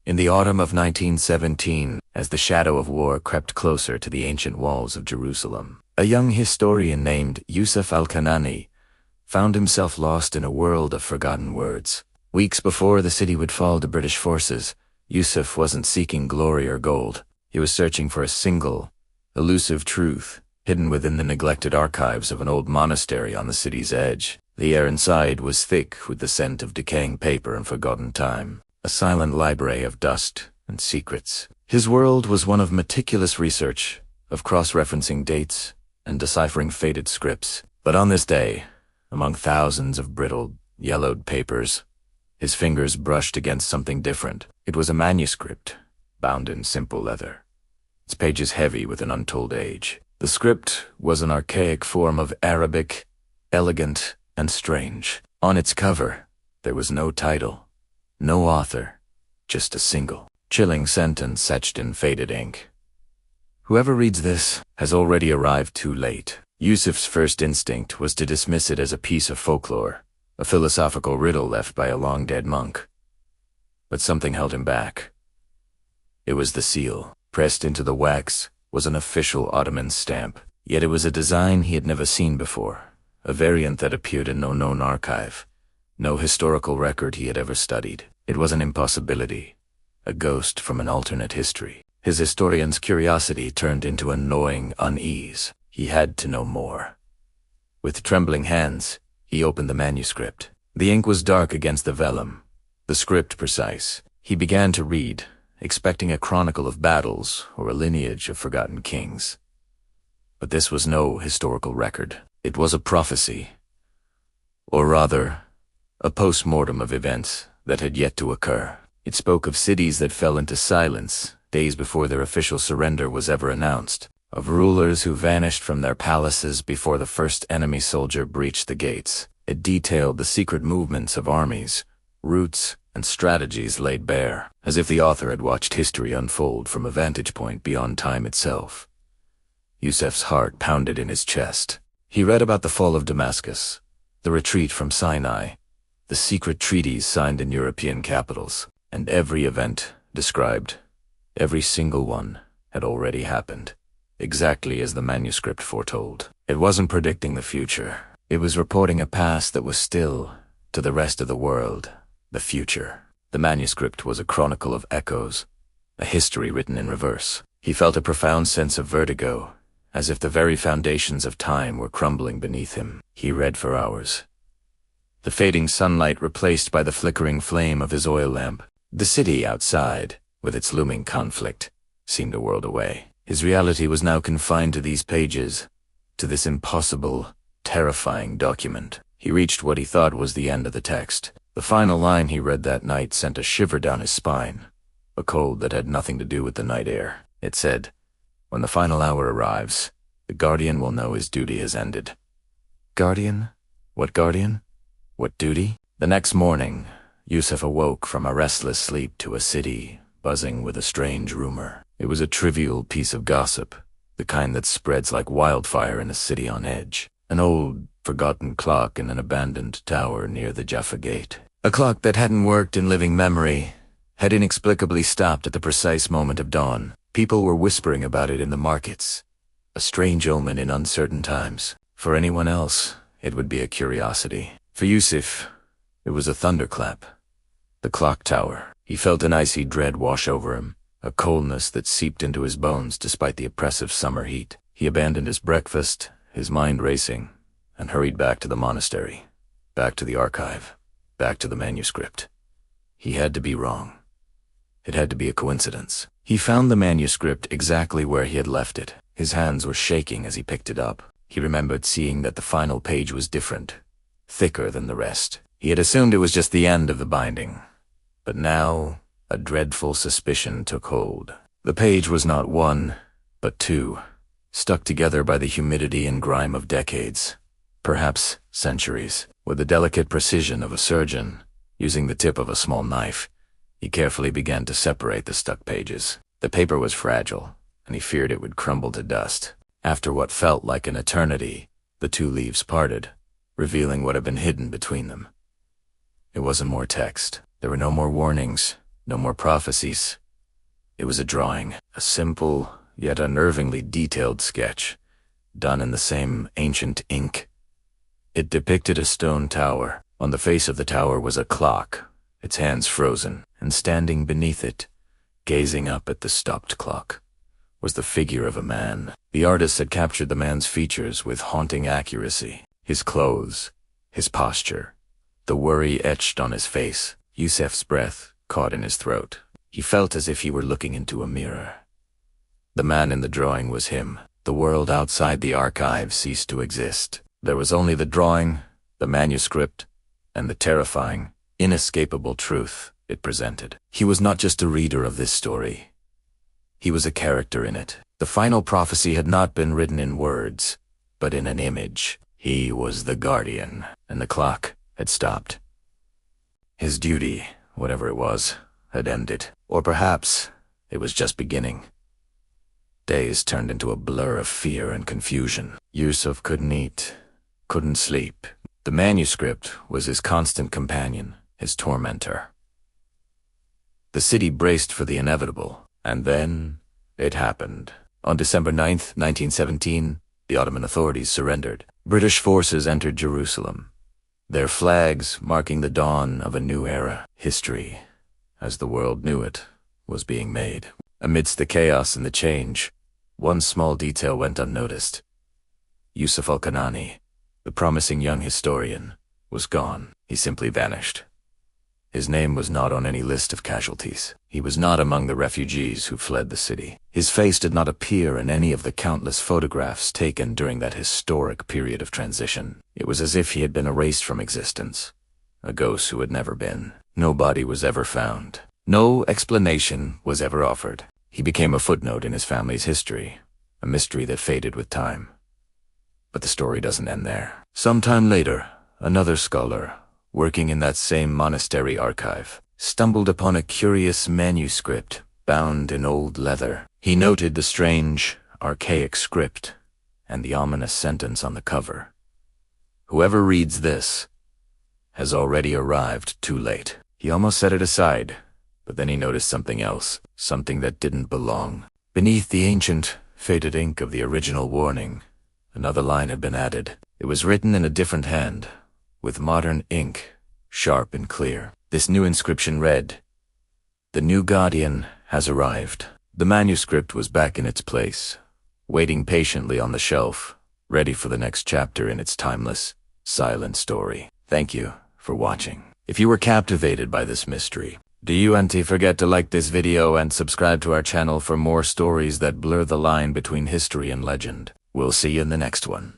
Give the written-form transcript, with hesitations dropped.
In the autumn of 1917, as the shadow of war crept closer to the ancient walls of Jerusalem, a young historian named Yusuf al-Kanani found himself lost in a world of forgotten words. Weeks before the city would fall to British forces, Yusuf wasn't seeking glory or gold. He was searching for a single, elusive truth hidden within the neglected archives of an old monastery on the city's edge. The air inside was thick with the scent of decaying paper and forgotten time, a silent library of dust and secrets. His world was one of meticulous research, of cross-referencing dates and deciphering faded scripts. But on this day, among thousands of brittle, yellowed papers, his fingers brushed against something different. It was a manuscript, bound in simple leather, its pages heavy with an untold age. The script was an archaic form of Arabic, elegant and strange. On its cover, there was no title, no author, just a single, chilling sentence etched in faded ink. Whoever reads this has already arrived too late. Yusuf's first instinct was to dismiss it as a piece of folklore, a philosophical riddle left by a long-dead monk. But something held him back. It was the seal. Pressed into the wax was an official Ottoman stamp, yet it was a design he had never seen before, a variant that appeared in no known archive, no historical record he had ever studied. It was an impossibility, a ghost from an alternate history. His historian's curiosity turned into a gnawing unease. He had to know more. With trembling hands, he opened the manuscript. The ink was dark against the vellum, the script precise. He began to read, expecting a chronicle of battles or a lineage of forgotten kings. But this was no historical record. It was a prophecy, or rather, a post-mortem of events that had yet to occur. It spoke of cities that fell into silence days before their official surrender was ever announced, of rulers who vanished from their palaces before the first enemy soldier breached the gates. It detailed the secret movements of armies, routes, and strategies laid bare, as if the author had watched history unfold from a vantage point beyond time itself. Yusuf's heart pounded in his chest. He read about the fall of Damascus, the retreat from Sinai, the secret treaties signed in European capitals, and every event described, every single one, had already happened, exactly as the manuscript foretold. It wasn't predicting the future. It was reporting a past that was still, to the rest of the world, the future. The manuscript was a chronicle of echoes, a history written in reverse. He felt a profound sense of vertigo, as if the very foundations of time were crumbling beneath him. He read for hours. The fading sunlight replaced by the flickering flame of his oil lamp. The city outside, with its looming conflict, seemed a world away. His reality was now confined to these pages, to this impossible, terrifying document. He reached what he thought was the end of the text. The final line he read that night sent a shiver down his spine, a cold that had nothing to do with the night air. It said, "When the final hour arrives, the guardian will know his duty has ended." Guardian? What guardian? What duty? The next morning, Yusuf awoke from a restless sleep to a city buzzing with a strange rumor. It was a trivial piece of gossip, the kind that spreads like wildfire in a city on edge. An old, forgotten clock in an abandoned tower near the Jaffa Gate. A clock that hadn't worked in living memory, had inexplicably stopped at the precise moment of dawn. People were whispering about it in the markets, a strange omen in uncertain times. For anyone else, it would be a curiosity. For Yusuf, it was a thunderclap. The clock tower. He felt an icy dread wash over him, a coldness that seeped into his bones despite the oppressive summer heat. He abandoned his breakfast, his mind racing, and hurried back to the monastery, back to the archive, back to the manuscript. He had to be wrong. It had to be a coincidence. He found the manuscript exactly where he had left it. His hands were shaking as he picked it up. He remembered seeing that the final page was different, thicker than the rest. He had assumed it was just the end of the binding. But now, a dreadful suspicion took hold. The page was not one, but two, stuck together by the humidity and grime of decades, perhaps centuries. With the delicate precision of a surgeon, using the tip of a small knife, he carefully began to separate the stuck pages. The paper was fragile, and he feared it would crumble to dust. After what felt like an eternity, the two leaves parted, revealing what had been hidden between them. It wasn't more text. There were no more warnings, No more prophecies. It was a drawing, a simple yet unnervingly detailed sketch, done in the same ancient ink. It depicted a stone tower. On the face of the tower was a clock, its hands frozen, and standing beneath it, gazing up at the stopped clock, was the figure of a man. The artist had captured the man's features with haunting accuracy. His clothes, his posture, the worry etched on his face. Yusef's breath caught in his throat. He felt as if he were looking into a mirror. The man in the drawing was him. The world outside the archive ceased to exist. There was only the drawing, the manuscript, and the terrifying, inescapable truth it presented. He was not just a reader of this story. He was a character in it. The final prophecy had not been written in words, but in an image. He was the guardian, and the clock had stopped. His duty, whatever it was, had ended. Or perhaps it was just beginning. Days turned into a blur of fear and confusion. Yusuf couldn't eat, couldn't sleep. The manuscript was his constant companion, his tormentor. The city braced for the inevitable, and then it happened. On December 9th, 1917, the Ottoman authorities surrendered. British forces entered Jerusalem, their flags marking the dawn of a new era. History, as the world knew it, was being made. Amidst the chaos and the change, one small detail went unnoticed. Yusuf al-Kanani, the promising young historian, was gone. He simply vanished. His name was not on any list of casualties. He was not among the refugees who fled the city. His face did not appear in any of the countless photographs taken during that historic period of transition. It was as if he had been erased from existence, a ghost who had never been. No body was ever found. No explanation was ever offered. He became a footnote in his family's history, a mystery that faded with time. But the story doesn't end there. Sometime later, another scholar, working in that same monastery archive, stumbled upon a curious manuscript bound in old leather. He noted the strange, archaic script and the ominous sentence on the cover. Whoever reads this has already arrived too late. He almost set it aside, but then he noticed something else, something that didn't belong. Beneath the ancient, faded ink of the original warning, another line had been added. It was written in a different hand, with modern ink, sharp and clear. This new inscription read, "The new guardian has arrived." The manuscript was back in its place, waiting patiently on the shelf, ready for the next chapter in its timeless, silent story. Thank you for watching. If you were captivated by this mystery, do you forget to like this video and subscribe to our channel for more stories that blur the line between history and legend. We'll see you in the next one.